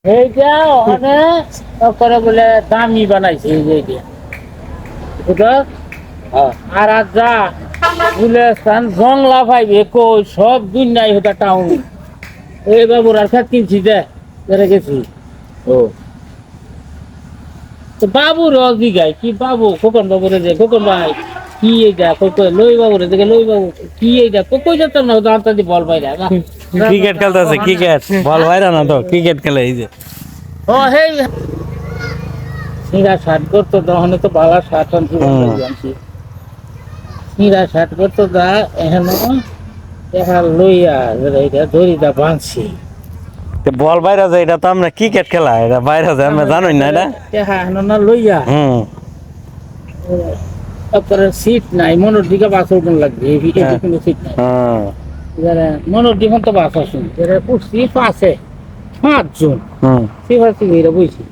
এইটা অনেক করে বলে দামি বানাইছে এই যে এইটা বুঝছো? আর আর যা বলে জংলা পাইবে কই সব দুনিয়ায় হতা টাউন এই বাবুর আর খাত কিনছি দে বেড়ে গেছি ও তো বাবু রজি গাই কি বাবু খোকন বাবুরে যে খোকন ভাই কি এইটা কই কই লই বাবুরে দেখে লই বাবু কি এইটা কই যেতাম না দাঁড়া দি বল বাইরে ক্রিকেট খেলতেছে ক্রিকেট বল বাইরা না তো ক্রিকেট খেলে এই যে ও হেই সিরা শার্ট করতো তখন তো বালা শার্ট আনছি সিরা শার্ট করতো দা এখন দেখা লইয়া এইটা দড়িটা বাঁধছি বল বাইরা যায় এটা তো আমরা ক্রিকেট খেলা এটা বাইরা যায় আমরা জানোই না এটা দেখা এখন না লইয়া তারপরে সিট নাই মনোর দিকে বাস ওরকম লাগবে এদিকে কোনো সিট নাই মনোর দিকে তো বাস আসুন সিট আছে 5 জন সিফার সিঙ্গিরা বইছি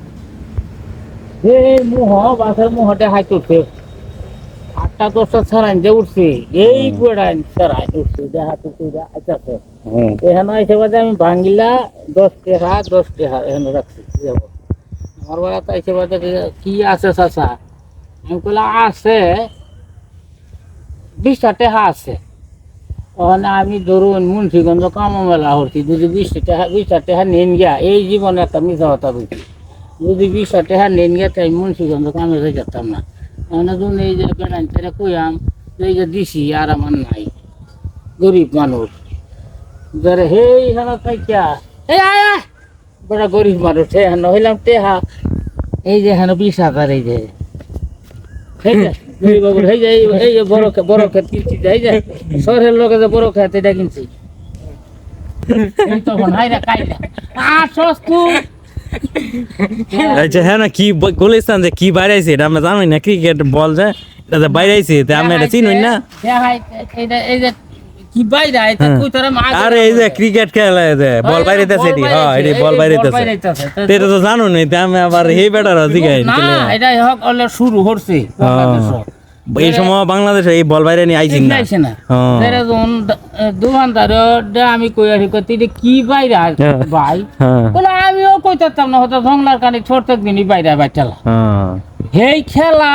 এই মুহ বাসের মুহতে হাই তুলছে 8টা 10টা ছাড়াই যে উঠছে এই গোড়াই ছাড়াই উঠছে দেখা তুলছে আইতাছে এখানে এসে বাদে আমি ভাঙ্গিলা 10 টাকা এখানে রাখছি যাবো আমার বেলা তো এসে বাদে কি আছে চাচা আমি কইলাম আছে 20টা টাকা আছে ওখানে আমি ধরুন মুন্সিগঞ্জ কামা মেলা হচ্ছি যদি 20টা টাকা নেন গিয়া এই জীবনে একটা মিশা হতা বলছি যদি 20টা টাকা নেন গিয়া তাই মুন্সিগঞ্জ কামে হয়ে যেতাম না ওখানে ধরুন এই যে বেড়ান তারা কইয়াম এই যে দিছি আর আমার নাই গরিব মানুষ যারা হেই হেনা তাইকা এই আয় বড় গরিব মানুষ হেন হইলাম টেহা এই যে হেন 20,000 এই যে বড় ক্ষেত কিনছি যাই যায় শহরের লোকে যে বড় ক্ষেত এটা কিনছি তখন হাইরা কাইরা আচ্ছা হ্যাঁ না কি গুলিস্তান যে কি বাইরেছে এটা আমরা জানি না ক্রিকেট বল যে এটা যে বাইরেছে তে আমরা এটা চিনি না এই যে কি বাইরে এটা কই তোরা আরে এই যে ক্রিকেট খেলা যে বল বাইরেতেছে এটি হ্যাঁ এটি বল বাইরেতেছে এটা তো জানো না তে আমি আবার এই বেটার দিগাই না এটা হক অলে শুরু হচ্ছে এই সময় বাংলাদেশে এই বল বাইরে নিয়ে আইছিন না যারা যখন দোকানদার আমি কই আসি কই কি বাইরে ভাই বলে আমিও কইতাম না হয়তো জংলার কানে ছোট দিনই বাইরে বাইচালা হেই খেলা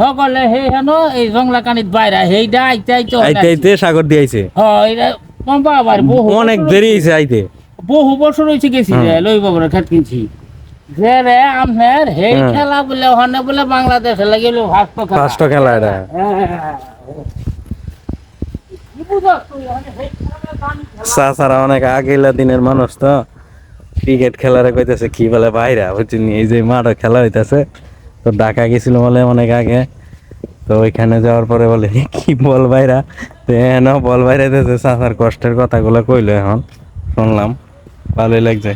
সকলে হে হেন এই জংলা কানিত বাইরে হেইটা আইতে সাগর দিয়ে আইছে এটা বাবার বহু অনেক দেরি হইছে আইতে বহু বছর হইছে গেছি লই বাবার খেত কিনছি যে রে আমনের হেই খেলা বলে ওখানে বলে বাংলাদেশে লাগিল ফার্স্ট খেলা এটা সারা অনেক আগেলা দিনের মানুষ তো ক্রিকেট খেলারে কইতেছে কি বলে বাইরা বুঝছেন এই যে মাঠে খেলা হইতাছে তো ঢাকা গেছিল বলে অনেক আগে তো ওইখানে যাওয়ার পরে বলে কি বল বাইরা তো না বল বাইরাইতেছে চাচার কষ্টের কথাগুলো কইলো এখন শুনলাম ভালোই লাগছে।